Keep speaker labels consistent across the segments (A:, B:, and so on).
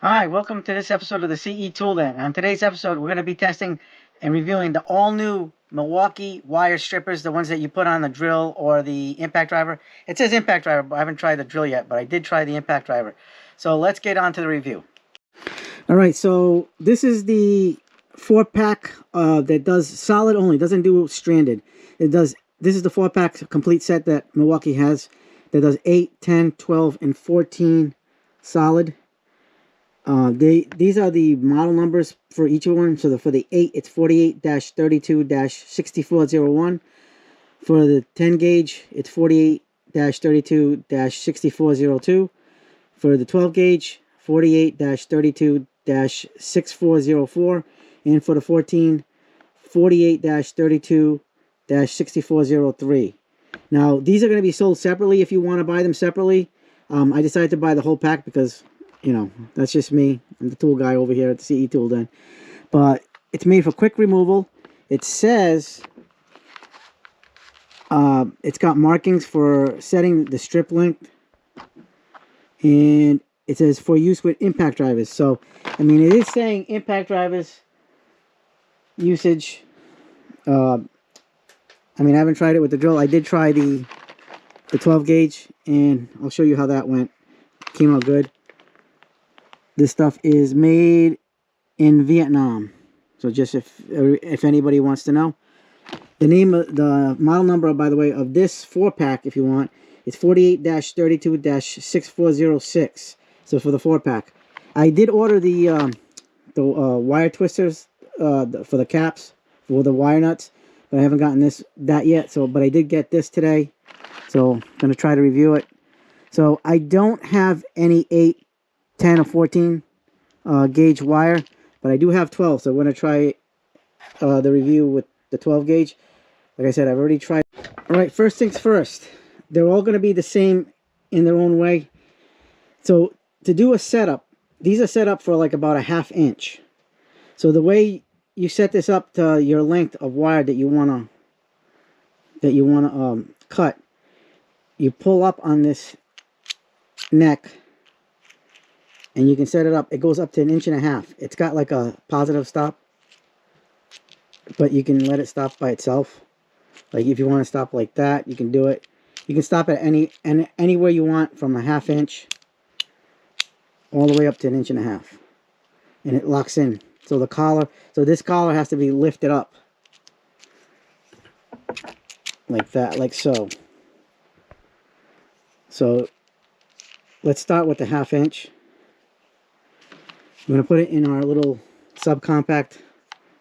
A: Hi, welcome to this episode of the CE Tool Den. On today's episode, we're going to be testing and reviewing the all-new Milwaukee wire strippers, the ones that you put on the drill or the impact driver. It says impact driver, but I haven't tried the drill yet, but I did try the impact driver. So let's get on to the review. All right, so this is the 4-pack that does solid only, doesn't do stranded. This is the 4-pack complete set that Milwaukee has that does 8, 10, 12, and 14 solid. These are the model numbers for each one. So for the 8, it's 48-32-6401. For the 10 gauge, it's 48-32-6402. For the 12 gauge, 48-32-6404. And for the 14, 48-32-6403. Now, these are going to be sold separately if you want to buy them separately. I decided to buy the whole pack because, you know, that's just me. I'm the tool guy over here at the CE Tool Den. But it's made for quick removal. It says it's got markings for setting the strip length. And it says for use with impact drivers. So, I mean, it is saying impact drivers usage. I mean, I haven't tried it with the drill. I did try the 12 gauge, and I'll show you how that went. Came out good. This stuff is made in Vietnam. So just if anybody wants to know. The name of the model number, by the way, of this 4-pack, if you want, is 48-32-6406. So for the 4-pack. I did order the wire twisters for the caps, for the wire nuts. But I haven't gotten that yet. But I did get this today. So I'm going to try to review it. So I don't have any 8, 10, or 14 gauge wire. But I do have 12. So I'm going to try the review with the 12 gauge. Like I said, I've already tried. Alright, first things first. They're all going to be the same in their own way. So to do a setup, these are set up for like about a 1/2 inch. So the way you set this up to your length of wire that you wanna cut, you pull up on this neck, and you can set it up. It goes up to 1.5 inches. It's got like a positive stop, but you can let it stop by itself. Like if you want to stop like that, you can do it. You can stop at anywhere you want from a 1/2 inch all the way up to 1.5 inches, and it locks in. So the collar, this collar has to be lifted up like that, like so. So let's start with the 1/2 inch. I'm going to put it in our little subcompact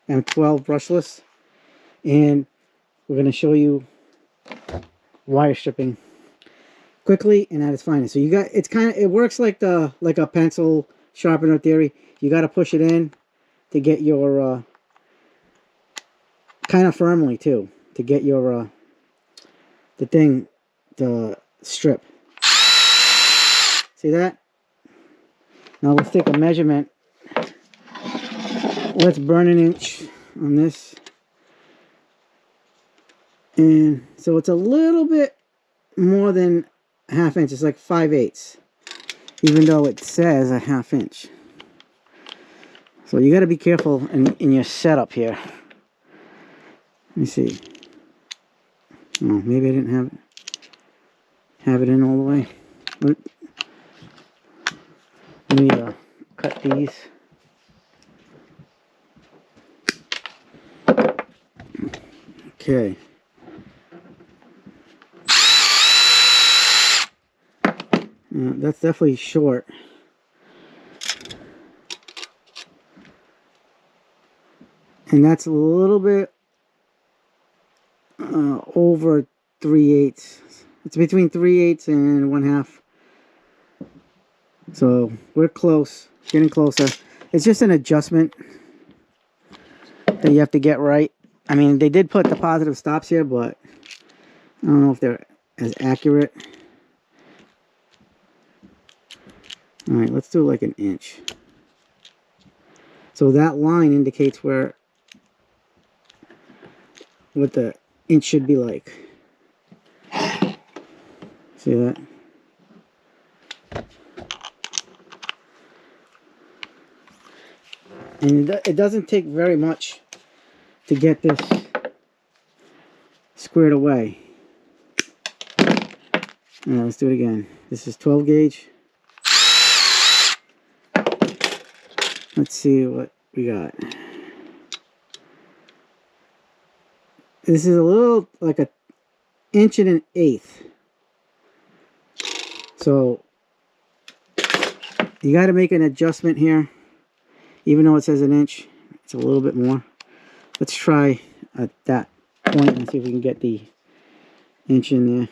A: M12 brushless, and we're going to show you wire stripping quickly and at its finest. So it works like a pencil sharpener theory. You got to push it in to get your kind of firmly too, to get your the thing to strip. See that? Now let's take a measurement. Let's burn 1 inch on this. And so it's a little bit more than a 1/2 inch. It's like 5/8, even though it says a 1/2 inch. So you got to be careful in your setup here. Let me see. Oh, maybe I didn't have it in all the way. Let me cut these. Okay. That's definitely short. And that's a little bit over 3/8. It's between 3/8 and 1/2. So we're close, getting closer. It's just an adjustment that you have to get right. I mean, they did put the positive stops here, but I don't know if they're as accurate. Alright, let's do like 1 inch. So that line indicates what the inch should be like. See that? And it doesn't take very much to get this squared away. Alright, let's do it again. This is 12 gauge. Let's see what we got. This is a little like an inch and an eighth. So you got to make an adjustment here. Even though it says an inch, it's a little bit more. Let's try at that point and see if we can get the inch in there.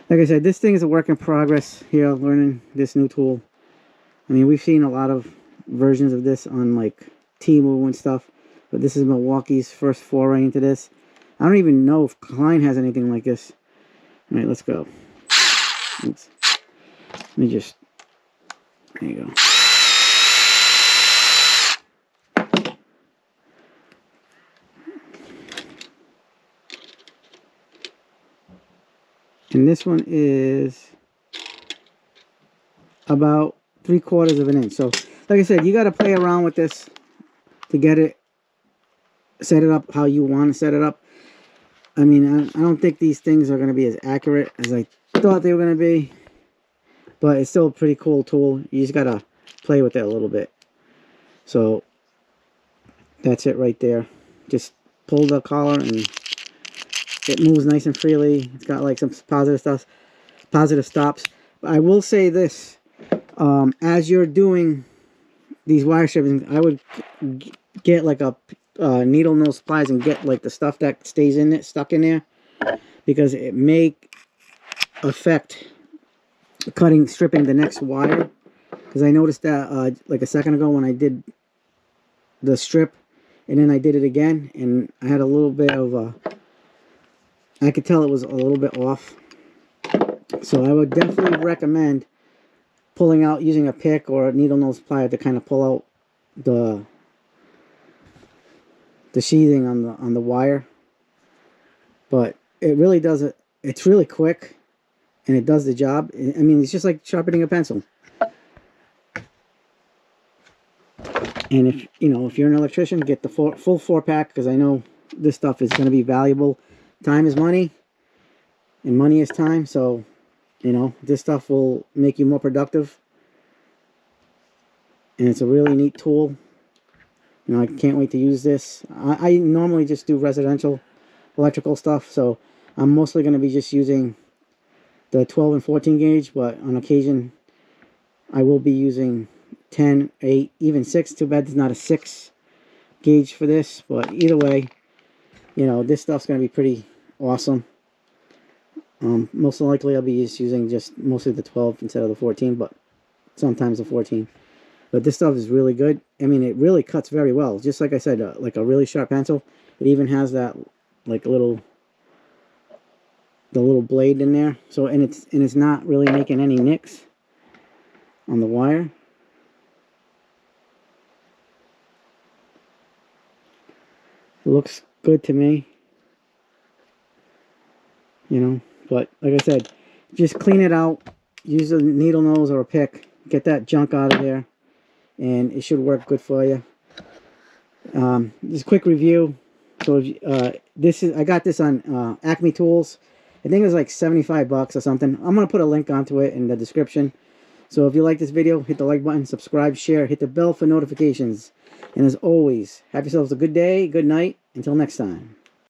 A: Like I said, this thing is a work in progress here, learning this new tool. I mean, we've seen a lot of versions of this on like Temu and stuff, but this is Milwaukee's first foray into this. I don't even know if Klein has anything like this. All right, let's go. Let me just, there you go. And this one is about 3/4 of an inch. So, like I said, you got to play around with this to get it, set it up how you want to set it up. I mean, I don't think these things are going to be as accurate as I thought they were going to be, but it's still a pretty cool tool. You just got to play with it a little bit. So, that's it right there. Just pull the collar and it moves nice and freely. It's got like some positive stuff, positive stops. But I will say this, as you're doing these wire stripping, I would get like a needle nose pliers and get like the stuff that stays in it, stuck in there, because it may affect stripping the next wire. Because I noticed that like a second ago when I did the strip, and then I did it again, and I had a little bit of I could tell it was a little bit off. So I would definitely recommend pulling out, using a pick or a needle nose plier to kind of pull out the sheathing on the wire. But it really does it. It's really quick, and it does the job. I mean, it's just like sharpening a pencil. And if you're an electrician, get the full 4-pack, because I know this stuff is going to be valuable. Time is money, and money is time. So, this stuff will make you more productive. And it's a really neat tool. I can't wait to use this. I normally just do residential electrical stuff, so I'm mostly going to be just using the 12 and 14 gauge, but on occasion I will be using 10, 8, even 6. Too bad there's not a 6 gauge for this, but either way, this stuff's going to be pretty awesome. Most likely I'll be just using mostly the 12 instead of the 14, but sometimes the 14. But this stuff is really good. I mean, it really cuts very well. Just like I said, like a really sharp pencil. It even has that like the little blade in there. So and it's not really making any nicks on the wire. It looks good to me. But like I said, just clean it out. Use a needle nose or a pick. Get that junk out of there, and it should work good for you. Just a quick review. So I got this on Acme Tools. I think it was like 75 bucks or something. I'm gonna put a link onto it in the description. So if you like this video, hit the like button, subscribe, share, hit the bell for notifications. And as always, have yourselves a good day, good night. Until next time.